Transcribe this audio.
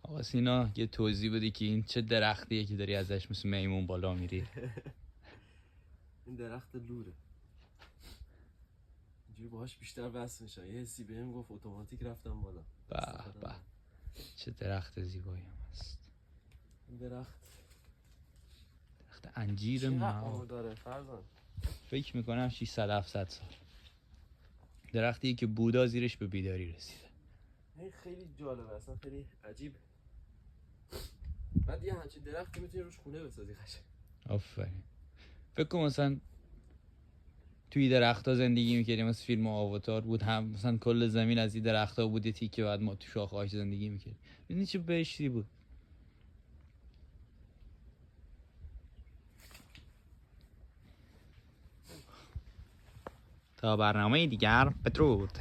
آقا سینا یه توضیح بدی که این چه درختیه که داری ازش مثل میمون بالا میری؟ این درخت لوره، اینجوری باهاش بیشتر وصل میشن. یه حسی بهم گفت اتوماتیک رفتم بالا. به به، چه درخت زیبایی هم هست. این درخت انجیر چقدر عمر داره فرزان؟ فکر میکنم 600-700 سال. درختیه که بودا زیرش به بیداری رسیده. این خیلی جالبه، اصلا خیلی عجیب. بعد یه همچین درختی میتونی روش خونه بسازی قشنگ. آفرین. فکر کنم مثلا توی درخت‌ها زندگی میکردیم، مثل فیلم آواتار بود، هم مثلا کل زمین از این درخت‌ها بود، یه تیکه بعد ما تو شاخه‌هاش زندگی میکردیم. ببین چه بهشتی بود. تا برنامه دیگر بدرود.